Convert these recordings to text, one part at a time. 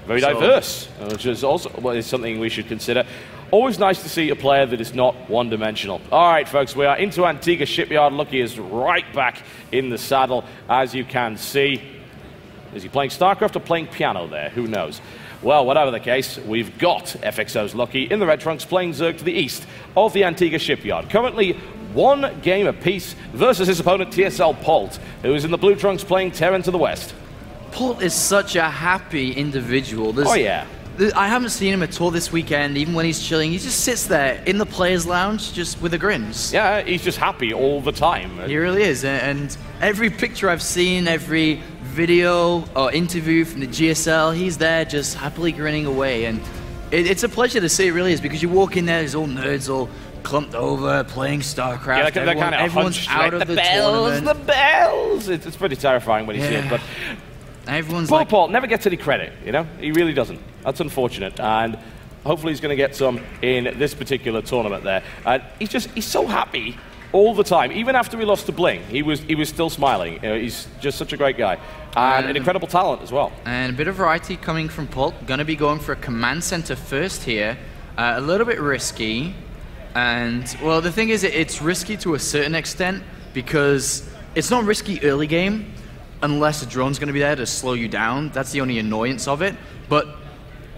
very diverse, which is also is something we should consider. Always nice to see a player that is not one-dimensional. All right, folks, we are into Antigua Shipyard. Lucky is right back in the saddle, as you can see. Is he playing StarCraft or playing piano there? Who knows? Well, whatever the case, we've got FXO's Lucky in the red trunks playing Zerg to the east of the Antigua Shipyard. Currently, 1 game apiece versus his opponent TSL Polt, who is in the blue trunks playing Terran to the west. Polt is such a happy individual. Oh, yeah. I haven't seen him at all this weekend, even when he's chilling. He just sits there in the players' lounge just with a grins. Yeah, he's just happy all the time. He really is. And every picture I've seen, every video or interview from the GSL, he's there just happily grinning away. And it's a pleasure to see, it really is, because you walk in there, there's all nerds all clumped over, playing StarCraft. Yeah, everyone's out of the tournament. The bells! It's pretty terrifying when you see it, but... Everyone's Polt never gets any credit, you know? He really doesn't. That's unfortunate, and hopefully he's going to get some in this particular tournament there. And he's so happy all the time. Even after we lost to Bling, he was still smiling. You know, he's just such a great guy. And an incredible talent as well. And a bit of variety coming from Polt. Going to be going for a command center first here. A little bit risky. And, well, the thing is, it's risky to a certain extent because it's not risky early game, unless a drone's going to be there to slow you down. That's the only annoyance of it. But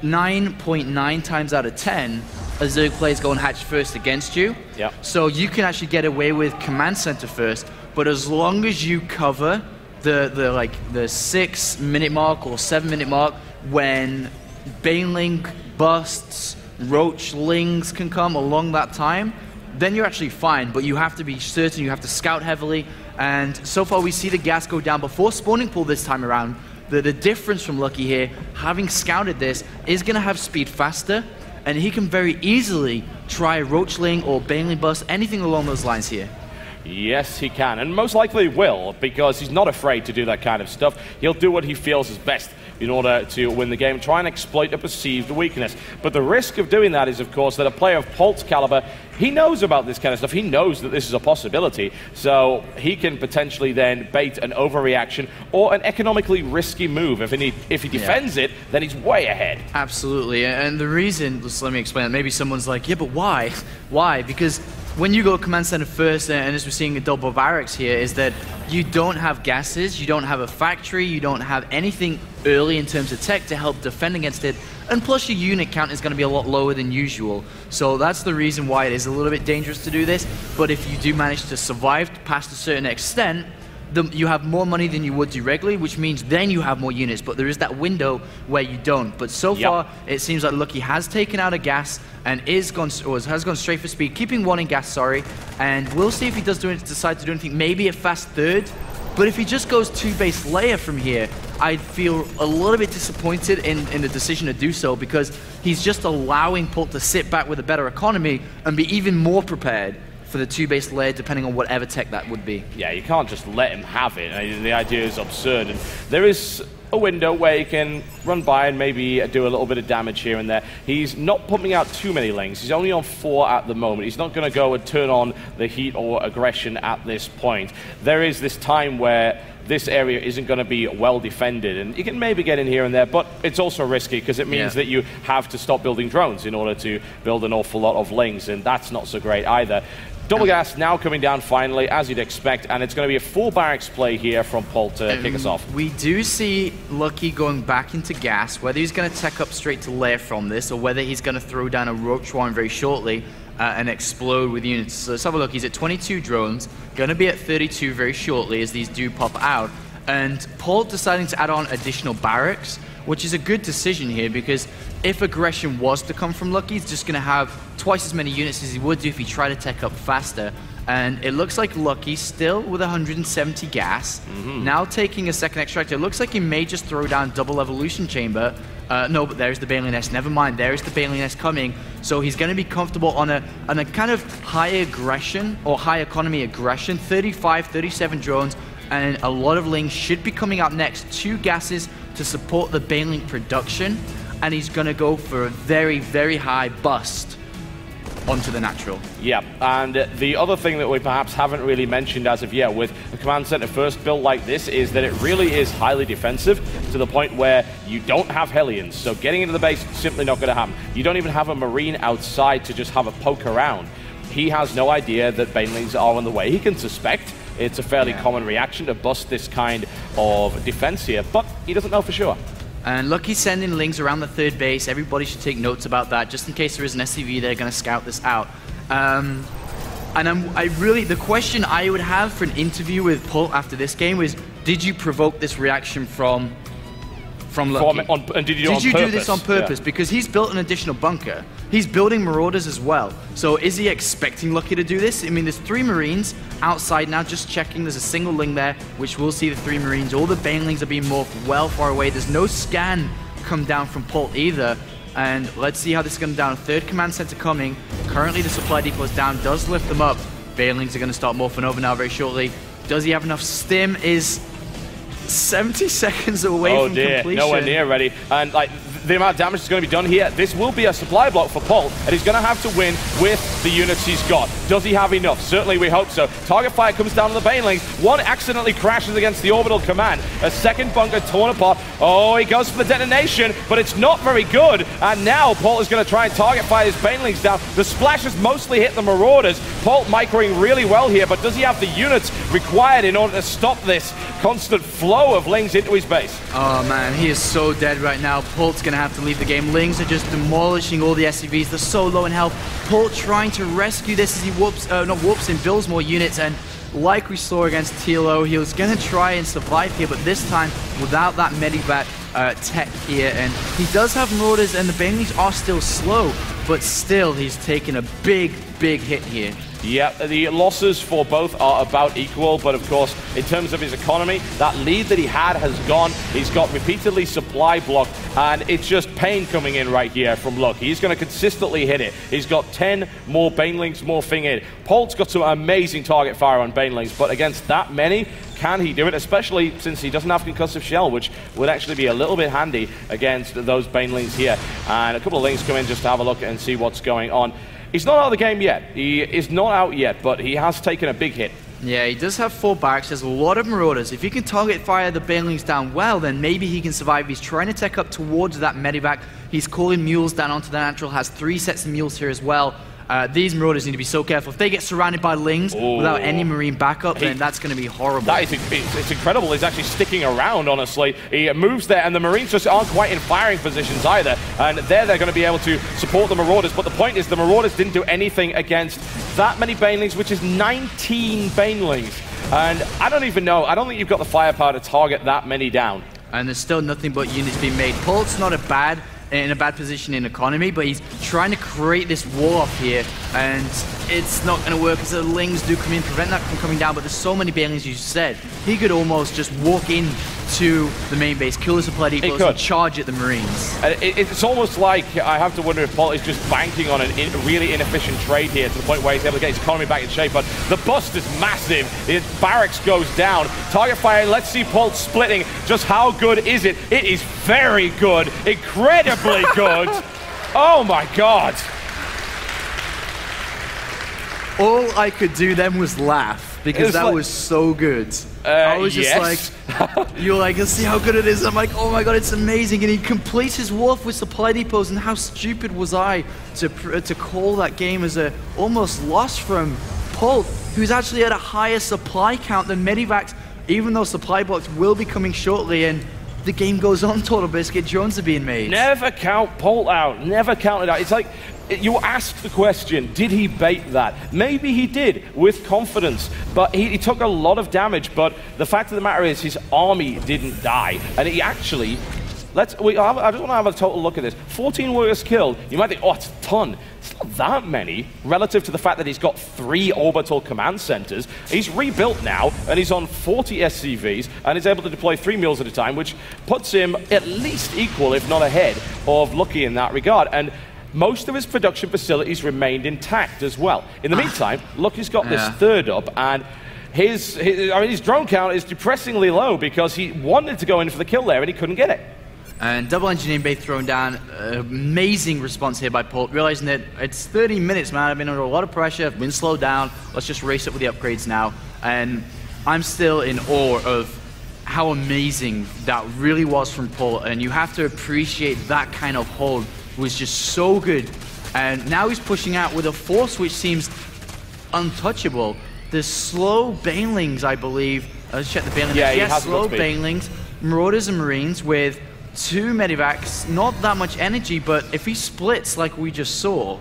9.9 times out of 10, a Zerg player's going hatch first against you. Yeah. So you can actually get away with command center first, but as long as you cover the 6-minute mark or 7-minute mark when Baneling busts, Roachlings can come along that time, then you're actually fine, but you have to be certain, you have to scout heavily. And so far we see the gas go down before spawning pool this time around. The difference from Lucky here, having scouted this, is going to have speed faster, and he can very easily try Roachling or Baneling bust, anything along those lines here. Yes, he can, and most likely will, because he's not afraid to do that kind of stuff. He'll do what he feels is best in order to win the game, try and exploit a perceived weakness. But the risk of doing that is, of course, that a player of Polt's caliber, he knows about this kind of stuff. He knows that this is a possibility, so he can potentially then bait an overreaction or an economically risky move. If he defends it, then he's way ahead. Absolutely, and the reason, just let me explain it. Maybe someone's like, yeah, but why? Why? Because when you go command center first, and as we're seeing a double barracks here, is that you don't have gases, you don't have a factory, you don't have anything early in terms of tech to help defend against it, and plus your unit count is going to be a lot lower than usual. So that's the reason why it is a little bit dangerous to do this, but if you do manage to survive past a certain extent, you have more money than you would do regularly, which means then you have more units, but there is that window where you don't. But so far, it seems like Lucky has taken out a gas and has gone straight for speed, keeping one in gas, sorry, and we'll see if he does decide to do anything, maybe a fast third, but if he just goes 2-base layer from here, I'd feel a little bit disappointed in the decision to do so, because he's just allowing Polt to sit back with a better economy and be even more prepared for the 2-base layer, depending on whatever tech that would be. Yeah, you can't just let him have it. The idea is absurd, and there is a window where he can run by and maybe do a little bit of damage here and there. He's not pumping out too many lanes. He's only on 4 at the moment. He's not going to go and turn on the heat or aggression at this point. There is this time where this area isn't going to be well defended, and you can maybe get in here and there, but it's also risky because it means that you have to stop building drones in order to build an awful lot of lings, and that's not so great either. Double gas now coming down finally, as you'd expect, and it's going to be a full barracks play here from Polt to kick us off. We do see Lucky going back into gas, whether he's going to tech up straight to lair from this, or whether he's going to throw down a Roach one very shortly and explode with units. So let's have a look. He's at 22 drones, going to be at 32 very shortly as these do pop out. And Polt deciding to add on additional barracks, which is a good decision here, because if aggression was to come from Lucky, he's just going to have twice as many units as he would do if he tried to tech up faster. And it looks like Lucky still with 170 gas, now taking a second extractor. It looks like he may just throw down double evolution chamber. No, but there's the Baneling Nest. Never mind, there's the Baneling Nest coming. So he's going to be comfortable on a kind of high aggression or high economy aggression. 35, 37 drones, and a lot of lings should be coming out next. 2 gases to support the Baneling production, and he's going to go for a very, very high bust. onto the natural. Yeah, and the other thing that we perhaps haven't really mentioned as of yet with a command center first build like this is that it really is highly defensive to the point where you don't have Hellions, so getting into the base is simply not going to happen. You don't even have a Marine outside to just have a poke around. He has no idea that Banelings are on the way. He can suspect. It's a fairly common reaction to bust this kind of defense here, but he doesn't know for sure. And Lucky's sending Lings around the third base. Everybody should take notes about that, just in case there is an SCV. They're going to scout this out. And the question I would have for an interview with Polt after this game is, did you provoke this reaction from Lucky? And did you do this on purpose? Yeah. Because he's built an additional bunker. He's building Marauders as well. So is he expecting Lucky to do this? I mean, there's 3 Marines outside now, just checking. There's a single Ling there, which we'll see the 3 Marines. All the Banelings are being morphed well far away. There's no scan come down from Polt either. And let's see how this is going to down. Third command center coming. Currently the supply depot is down, does lift them up. Banelings are going to start morphing over now very shortly. Does he have enough stim? Is 70 seconds away from completion. Nowhere near ready. And like the amount of damage that's going to be done here, this will be a supply block for Polt, and he's going to have to win with the units he's got. Does he have enough? Certainly we hope so. Target fire comes down on the Banelings. One accidentally crashes against the orbital command. A second bunker torn apart. Oh, he goes for the detonation, but it's not very good. And now Polt is going to try and target fire his Banelings down. The splashes mostly hit the Marauders. Polt microing really well here, but does he have the units required in order to stop this constant flow of Lings into his base? Oh man, he is so dead right now. Polt's going to have to leave the game. Lings are just demolishing all the SCVs. They're so low in health. Polt trying to rescue this as he builds more units, and like we saw against TLO, he was going to try and survive here, but this time without that medivac tech here, and he does have Marauders, and the Banelings are still slow, but still he's taken a big hit here. Yeah, the losses for both are about equal, but of course, in terms of his economy, that lead that he had has gone. He's got repeatedly supply blocked, and it's just pain coming in right here from Luck. He's going to consistently hit it. He's got 10 more Banelings morphing in. Polt's got some amazing target fire on Banelings, but against that many, can he do it? Especially since he doesn't have concussive shell, which would actually be a little bit handy against those Banelings here. And a couple of Lings come in just to have a look and see what's going on. He's not out of the game yet. He is not out yet, but he has taken a big hit. Yeah, he does have 4 barracks. There's a lot of Marauders. If he can target fire the Banelings down well, then maybe he can survive. He's trying to tech up towards that medivac. He's calling mules down onto the natural. Has 3 sets of mules here as well. These Marauders need to be so careful. If they get surrounded by Lings without any Marine backup, then that's going to be horrible. That is, it's incredible. He's actually sticking around, honestly. He moves there, and the Marines just aren't quite in firing positions either. And there they're going to be able to support the Marauders. But the point is, the Marauders didn't do anything against that many Banelings, which is 19 Banelings. And I don't even know. I don't think you've got the firepower to target that many down. And there's still nothing but units being made. Polt's not in a bad position in economy, but he's trying to create this wall off here, and it's not going to work as the Lings do come in, prevent that from coming down. But there's so many Banelings, you said, he could almost just walk in to the main base, kill the supply depots, and charge at the Marines. It's almost like I have to wonder if Polt is just banking on a really inefficient trade here to the point where he's able to get his economy back in shape. But the bust is massive. His barracks goes down. Target fire, let's see Polt splitting. Just how good is it? It is very good. Incredibly good. Oh my god. All I could do then was laugh, because that was so good. I was just like, you're like, let's see how good it is. I'm like, oh my god, it's amazing. And he completes his wharf with supply depots, and how stupid was I to call that game as a almost loss from Polt, who's actually at a higher supply count than Medivacs, even though supply blocks will be coming shortly, and the game goes on. TotalBiscuit, drones are being made. Never count Polt out. Never count it out. It's like, you ask the question, did he bait that? Maybe he did, with confidence, but he took a lot of damage. But the fact of the matter is, his army didn't die, and he actually... I just want to have a total look at this. 14 warriors killed. You might think, oh, it's a ton. It's not that many, relative to the fact that he's got 3 orbital command centers. He's rebuilt now, and he's on 40 SCVs, and he's able to deploy 3 mules at a time, which puts him at least equal, if not ahead, of Lucky in that regard. And most of his production facilities remained intact as well. In the meantime, Lucky's got this third up, and his drone count is depressingly low because he wanted to go in for the kill there, and he couldn't get it. And double engineering bay thrown down. Amazing response here by Polt, realizing that it's 30 minutes, man. I've been under a lot of pressure, I've been slowed down. Let's just race up with the upgrades now. And I'm still in awe of how amazing that really was from Polt. And you have to appreciate that kind of hold was just so good. And now he's pushing out with a force which seems untouchable. The slow Banelings, I believe. Let's check the Baneling. Yeah, slow Banelings, Marauders and Marines with 2 medivacs, not that much energy, but if he splits like we just saw,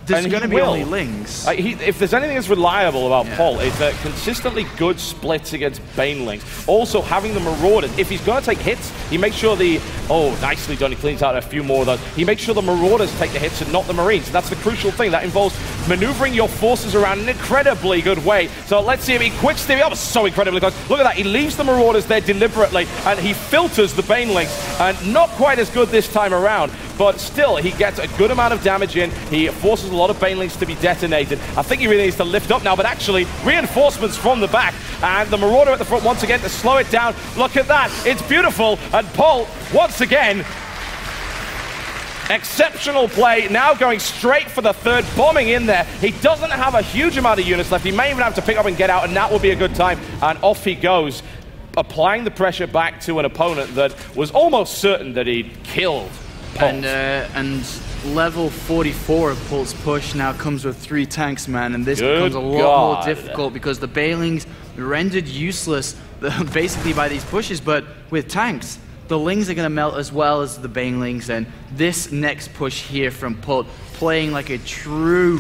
there's going to be only Lings. If there's anything that's reliable about Polt, it's that consistently good splits against Banelings. Also, having the Marauders, if he's going to take hits, he makes sure the... Oh, nicely done. He cleans out a few more of those. He makes sure the Marauders take the hits and not the Marines. That's the crucial thing. That involves maneuvering your forces around in an incredibly good way. So let's see if he quick steam. That was so incredibly close. Look at that. He leaves the Marauders there deliberately, and he filters the Banelings. And not quite as good this time around, but still, he gets a good amount of damage in. He forces a lot of Banelings to be detonated. I think he really needs to lift up now, but actually, reinforcements from the back. And the Marauder at the front once again to slow it down. Look at that. It's beautiful. And Polt, once again, exceptional play. Now going straight for the third, bombing in there. He doesn't have a huge amount of units left. He may even have to pick up and get out, and that will be a good time. And off he goes, applying the pressure back to an opponent that was almost certain that he'd killed Polt. And level 44 of Polt's push now comes with 3 tanks, man, and this becomes a lot more difficult because the Banelings rendered useless basically by these pushes, but with tanks, the Lings are going to melt as well as the Banelings, and this next push here from Polt, playing like a true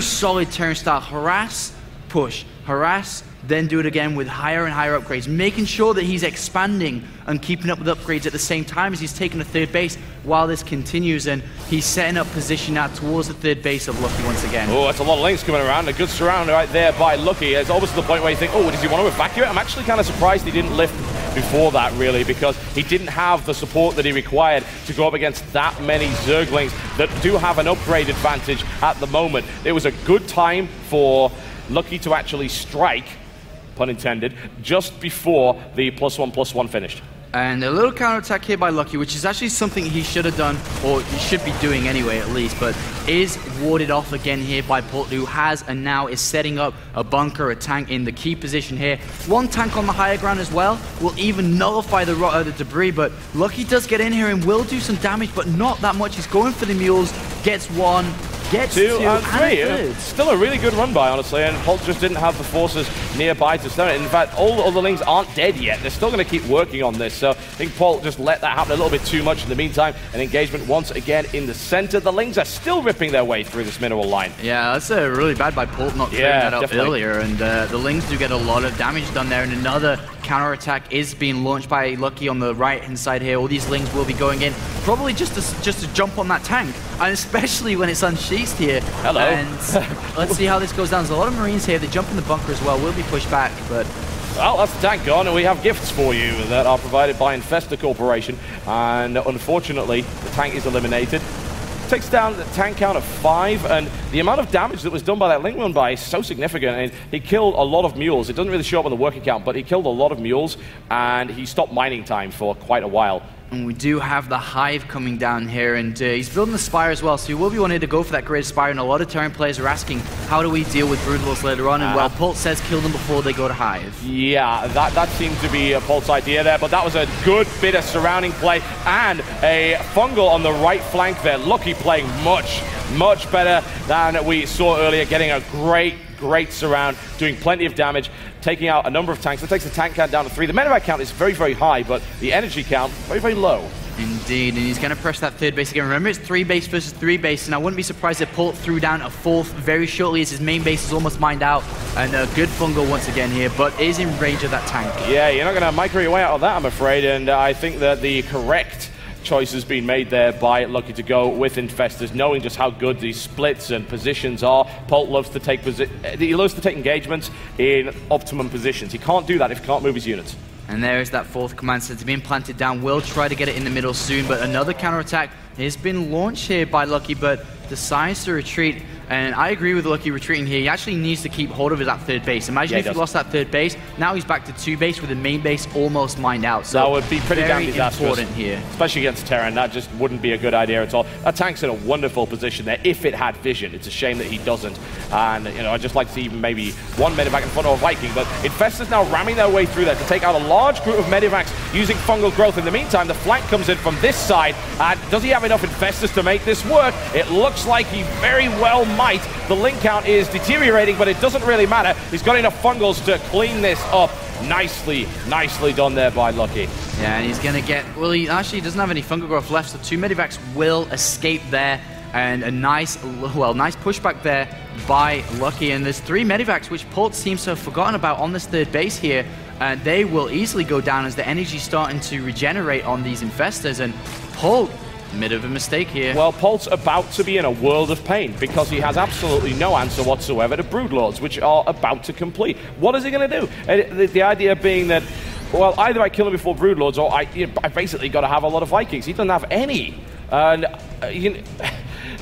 solid turn style, harass, push, harass, then do it again with higher and higher upgrades, making sure that he's expanding and keeping up with upgrades at the same time as he's taking a third base while this continues, and he's setting up position out towards the third base of Lucky once again. Oh, that's a lot of Lings coming around. A good surround right there by Lucky. It's almost to the point where you think, oh, does he want to evacuate? I'm actually kind of surprised he didn't lift before that, really, because he didn't have the support that he required to go up against that many Zerglings that do have an upgrade advantage at the moment. It was a good time for Lucky to actually strike, pun intended, just before the +1/+1 finished. And a little counterattack here by Lucky, which is actually something he should have done, or he should be doing anyway at least, but is warded off again here by Polt, who has and now is setting up a bunker, a tank in the key position here. 1 tank on the higher ground as well will even nullify the debris, but Lucky does get in here and will do some damage, but not that much. He's going for the mules, gets 1, gets 2 and 3. Still a really good run by, honestly, and Polt just didn't have the forces nearby to stun it. In fact, all the other Lings aren't dead yet. They're still going to keep working on this, so I think Polt just let that happen a little bit too much. In the meantime, an engagement once again in the center. The Lings are still ripping their way through this mineral line. Yeah, that's really bad by Polt not clearing that up earlier, and the Lings do get a lot of damage done there, and another counterattack is being launched by Lucky on the right-hand side here. All these Lings will be going in, probably just to jump on that tank, and especially when it's unsheathed here. Hello. And let's see how this goes down. There's a lot of Marines here. They jump in the bunker as well. Will be pushed back, but... Well, that's the tank gone, and we have gifts for you that are provided by Infesta Corporation, and unfortunately, the tank is eliminated. Takes down the tank count of 5, and the amount of damage that was done by that Ling run by is so significant. And he killed a lot of mules. It doesn't really show up on the working count, but he killed a lot of mules, and he stopped mining time for quite a while. And we do have the Hive coming down here, and he's building the Spire as well, so he will be wanting to go for that greater Spire, and a lot of Terran players are asking, how do we deal with Brutals later on? And well, Polt says kill them before they go to Hive. Yeah, that seemed to be Polt's idea there, but that was a good bit of surrounding play, and a Fungal on the right flank there. Lucky playing much better than we saw earlier, getting a great surround, doing plenty of damage, taking out a number of tanks. That takes the tank count down to 3. The medevac count is very high, but the energy count very low. Indeed, and he's going to press that third base again. Remember, it's 3 base versus 3 base, and I wouldn't be surprised if Polt threw down a 4th very shortly as his main base is almost mined out. And a good Fungal once again here, but is in range of that tank. Yeah, you're not going to micro your way out of that, I'm afraid, and I think that the correct choice has been made there by Lucky to go with Infestors, knowing just how good these splits and positions are. Polt loves to take engagements in optimum positions. He can't do that if he can't move his units. And there is that 4th command center being planted down. Will try to get it in the middle soon, but another counterattack has been launched here by Lucky, but decides to retreat. And I agree with Lucky retreating here. He actually needs to keep hold of that third base. Imagine if he lost that third base. Now he's back to 2 base with the main base almost mined out. So that would be pretty damn disastrous. Important here. Especially against Terran. That just wouldn't be a good idea at all. That tank's in a wonderful position there if it had vision. It's a shame that he doesn't. And, you know, I'd just like to see even maybe one medivac in front of a Viking. But Infestors now ramming their way through there to take out a large group of medivacs using fungal growth. In the meantime, the flank comes in from this side. And does he have enough Infestors to make this work? It looks like he very well might. The link count is deteriorating, but it doesn't really matter. He's got enough fungals to clean this up. Nicely done there by Lucky. Yeah, and he's going to get... Well, he actually doesn't have any fungal growth left, so 2 medivacs will escape there. And a nice pushback there by Lucky. And there's 3 medivacs, which Polt seems to have forgotten about on this third base here. They will easily go down as the energy's starting to regenerate on these Infestors. And Polt, bit of a mistake here. Well, Polt's about to be in a world of pain because he has absolutely no answer whatsoever to Broodlords, which are about to complete. What is he going to do? The idea being that, well, either I kill him before Broodlords or I basically got to have a lot of Vikings. He doesn't have any. And,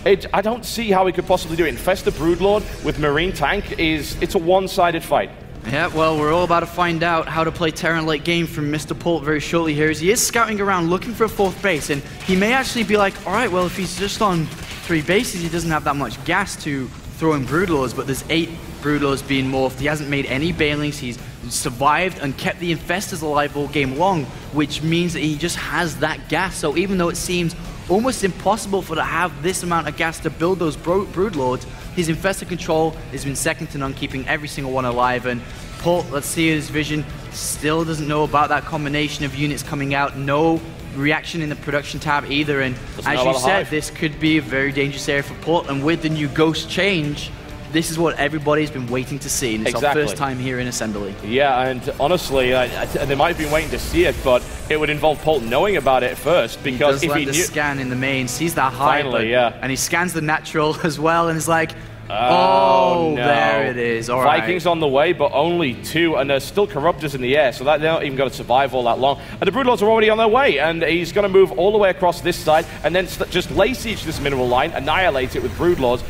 I don't see how he could possibly do it. Infestor Broodlord with Marine Tank it's a one-sided fight. Yeah, well, we're all about to find out how to play Terran late game from Mr. Polt very shortly here, as he is scouting around looking for a 4th base, and he may actually be like, all right, well, if he's just on 3 bases, he doesn't have that much gas to throw in Broodlords, but there's 8 Broodlords being morphed. He hasn't made any banelings. He's survived and kept the Infestors alive all game long, which means that he just has that gas. So even though it seems almost impossible for to have this amount of gas to build those Broodlords, his Infestor control has been second to none, keeping every single one alive. And Polt, let's see his vision, still doesn't know about that combination of units coming out. No reaction in the production tab either. And as you said, this could be a very dangerous area for Polt. And with the new Ghost change, this is what everybody's been waiting to see. And it's our first time here in Assembly. Yeah, and honestly, they might have been waiting to see it, but it would involve Polt knowing about it first, because if he knew... scan in the main, sees that high, finally, yeah. And he scans the natural as well, and is like, oh, no. There it is. All Vikings right. on the way, but only 2, and there's still Corruptors in the air, so that they're not even going to survive all that long. And the Broodlords are already on their way, and he's going to move all the way across this side, and then just lay siege this mineral line, annihilate it with Broodlords.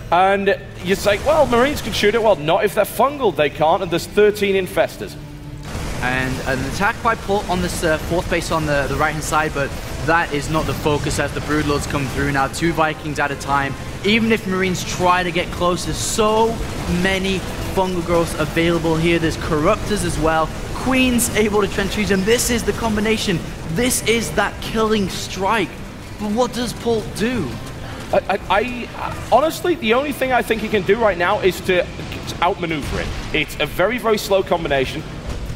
And you say, well, Marines can shoot it. Well, not if they're fungal, they can't, and there's 13 Infestors. And an attack by Polt on this 4th base on the right-hand side, but that is not the focus as the Broodlords come through now. 2 Vikings at a time. Even if Marines try to get close, there's so many fungal growths available here. There's Corruptors as well. Queens able to trench region. This is the combination. This is that killing strike. But what does Polt do? I honestly, the only thing I think he can do right now is to outmaneuver it. It's a very, very slow combination.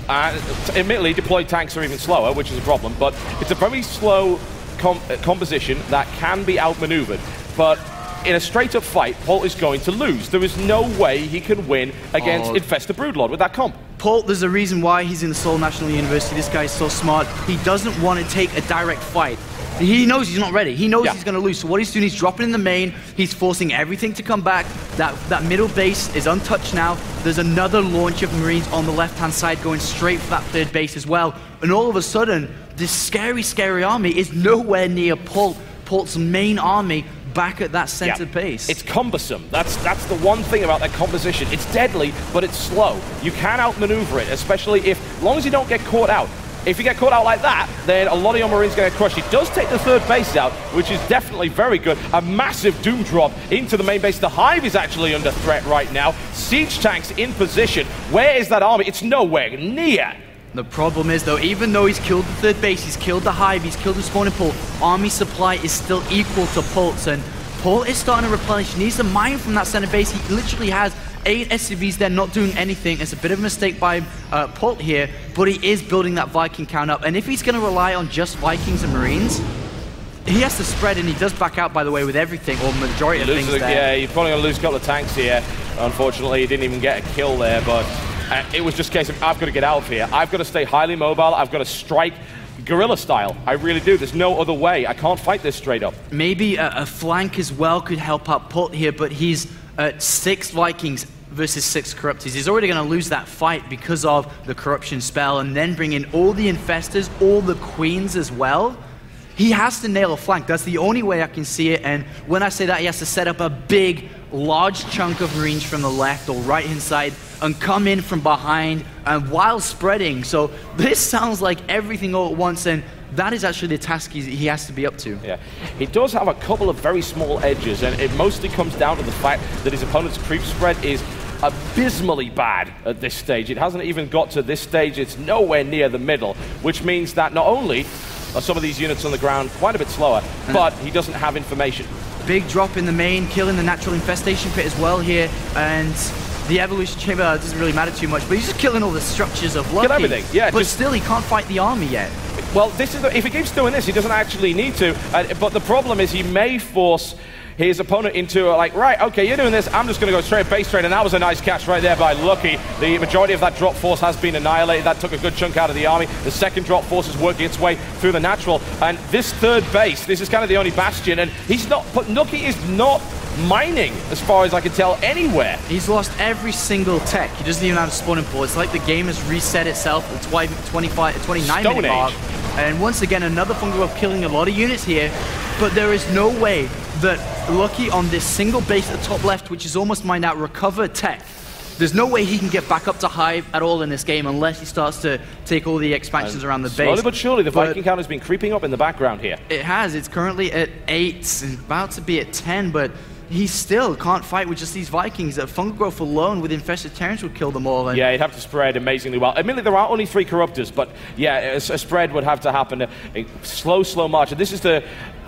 Admittedly, deployed tanks are even slower, which is a problem, but it's a very slow composition that can be outmaneuvered. But in a straight-up fight, Polt is going to lose. There is no way he can win against Infestor Broodlord with that comp. Polt, there's a reason why he's in the Seoul National University. This guy's so smart. He doesn't want to take a direct fight. He knows he's not ready. He knows he's going to lose. So what he's doing, he's dropping in the main. He's forcing everything to come back. That middle base is untouched now. There's another launch of Marines on the left-hand side going straight for that 3rd base as well. And all of a sudden, this scary, scary army is nowhere near Polt's main army back at that center base. It's cumbersome. That's the one thing about that composition. It's deadly, but it's slow. You can outmaneuver it, especially as long as you don't get caught out. If you get caught out like that, then a lot of your Marines going to crush. He does take the 3rd base out, which is definitely very good. A massive doom drop into the main base. The Hive is actually under threat right now. Siege tanks in position. Where is that army? It's nowhere near. The problem is, though, even though he's killed the 3rd base, he's killed the Hive, he's killed the spawning Polt, army supply is still equal to Polt's, and Polt is starting to replenish. He needs to mine from that center base. He literally has 8 SCVs there not doing anything. It's a bit of a mistake by Polt here, but he is building that Viking count up. And if he's going to rely on just Vikings and Marines, he has to spread, and he does back out, by the way, with everything, or majority of things there. Yeah, he's probably going to lose a couple of tanks here. Unfortunately, he didn't even get a kill there, but it was just a case of, I've got to get out of here. I've got to stay highly mobile. I've got to strike guerrilla style. I really do. There's no other way. I can't fight this straight up. Maybe a flank as well could help out Polt here, but he's 6 Vikings versus 6 Corruptors. He's already going to lose that fight because of the corruption spell, and then bring in all the Infestors, all the Queens as well. he has to nail a flank. That's the only way I can see it. And when I say that, he has to set up a big, large chunk of Marines from the left or right-hand side and come in from behind and while spreading. So this sounds like everything all at once, and that is actually the task he has to be up to. Yeah, he does have a couple of very small edges, and it mostly comes down to the fact that his opponent's creep spread is abysmally bad at this stage. It hasn't even got to this stage. It's nowhere near the middle, which means that not only are some of these units on the ground quite a bit slower, but he doesn't have information. Big drop in the main, killing the natural infestation pit as well here, and the evolution chamber doesn't really matter too much, but he's just killing all the structures of Lucky. Kill everything, yeah. But still, he can't fight the army yet. Well, this is if he keeps doing this, he doesn't actually need to. But the problem is he may force his opponent into like, right, okay, you're doing this, I'm just going to go straight base trade, and that was a nice catch right there by Lucky. The majority of that drop force has been annihilated. That took a good chunk out of the army. The second drop force is working its way through the natural, and this third base, this is kind of the only bastion, and he's not, but Lucky is not mining, as far as I can tell, anywhere. He's lost every single tech. He doesn't even have a spawning pool. It's like the game has reset itself at the 29-minute mark. And once again, another fungal growth killing a lot of units here, but there is no way that Lucky on this single base at the top left, which is almost mined out, recover tech. There's no way he can get back up to Hive at all in this game unless he starts to take all the expansions around the base. Slowly but surely, the Viking count has been creeping up in the background here. It has. It's currently at 8, and about to be at 10, but he still can't fight with just these Vikings. That fungal growth alone with infested Terrans would kill them all. And yeah, he'd have to spread amazingly well. Admittedly, there are only 3 Corruptors, but yeah, a spread would have to happen. A slow march. And this is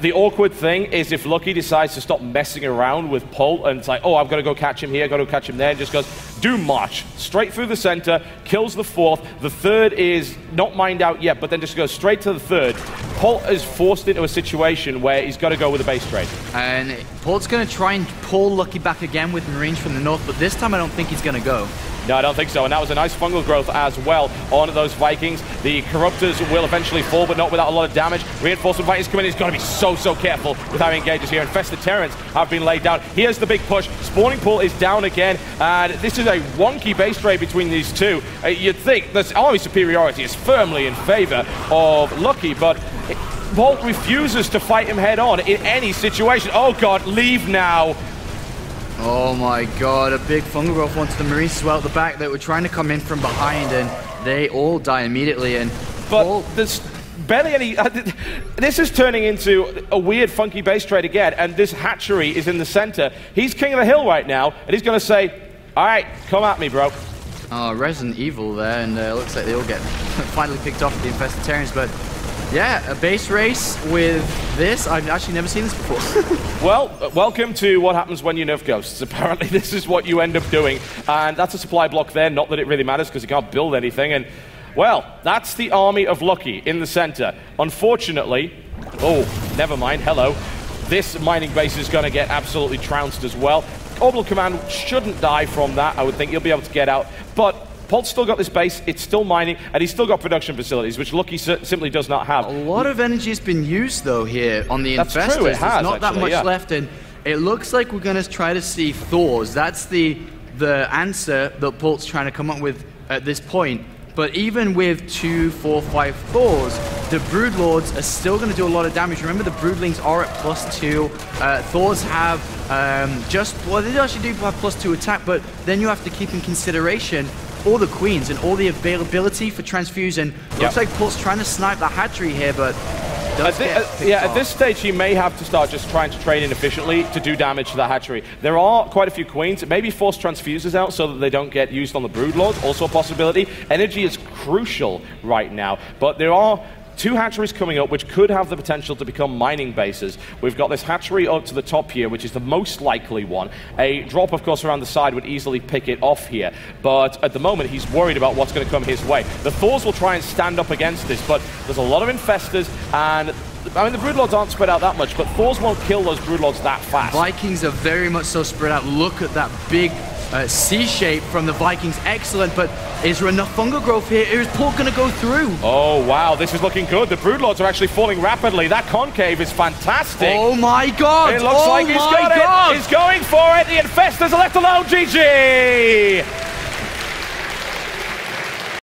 the awkward thing is if Lucky decides to stop messing around with Polt and it's like, oh, I've got to go catch him here, got to catch him there, and just goes, do march. Straight through the center, kills the 4th. The 3rd is not mined out yet, but then just goes straight to the 3rd. Polt is forced into a situation where he's got to go with a base trade. And Polt's going to try and pull Lucky back again with Marines from the north, but this time I don't think he's going to go. No, I don't think so, and that was a nice fungal growth as well on those Vikings. The Corruptors will eventually fall, but not without a lot of damage. Reinforcement Vikings come in. He's got to be so careful with how he engages here. Infested Terrans have been laid down. Here's the big push. Spawning pool is down again, and this is a wonky base trade between these two. You'd think this army superiority is firmly in favor of Lucky, but Polt refuses to fight him head on in any situation. Oh God, leave now. Oh my God, a big fungal growth onto the Marines as well at the back that were trying to come in from behind, and they all die immediately. But there's barely any... this is turning into a weird, funky base trade again, and this hatchery is in the center. He's king of the hill right now, and he's going to say, all right, come at me, bro. Resident Evil there, and it looks like they all get finally picked off with the infested Terrans, but yeah, a base race with this. I've actually never seen this before. Well, welcome to what happens when you nerf ghosts. Apparently, this is what you end up doing. And that's a supply block there. Not that it really matters because you can't build anything. And, well, that's the army of Lucky in the center. Unfortunately, oh, never mind. Hello. This mining base is going to get absolutely trounced as well. Orbital Command shouldn't die from that. I would think you'll be able to get out. But Polt's still got this base, it's still mining, and he's still got production facilities, which Lucky simply does not have. A lot of energy has been used, though, here on the Infestors. That's true, it has, There's not that much left, and it looks like we're going to try to see Thors. That's the answer that Polt's trying to come up with at this point. But even with 2, 4, 5 Thors, the Broodlords are still going to do a lot of damage. Remember, the Broodlings are at +2. Thors have well, they actually do have +2 attack, but then you have to keep in consideration all the queens and all the availability for transfusion. Looks like Polt's trying to snipe that hatchery here, but at this stage he may have to start just trying to train inefficiently to do damage to the hatchery. There are quite a few queens. Maybe force transfuses out so that they don't get used on the Broodlords. Also a possibility. Energy is crucial right now, but there are 2 hatcheries coming up which could have the potential to become mining bases. We've got this hatchery up to the top here, which is the most likely one. A drop, of course, around the side would easily pick it off here, but at the moment he's worried about what's going to come his way. The Thors will try and stand up against this, but there's a lot of infestors, and I mean, the Broodlords aren't spread out that much, but Thors won't kill those Broodlords that fast. Vikings are very much so spread out. Look at that big C shape from the Vikings. Excellent, but is there enough fungal growth here? Is Polt going to go through? Oh, wow, this is looking good. The Broodlords are actually falling rapidly. That concave is fantastic. Oh, my God. It looks like he's got it. He's going for it. The Infestors are left alone. GG.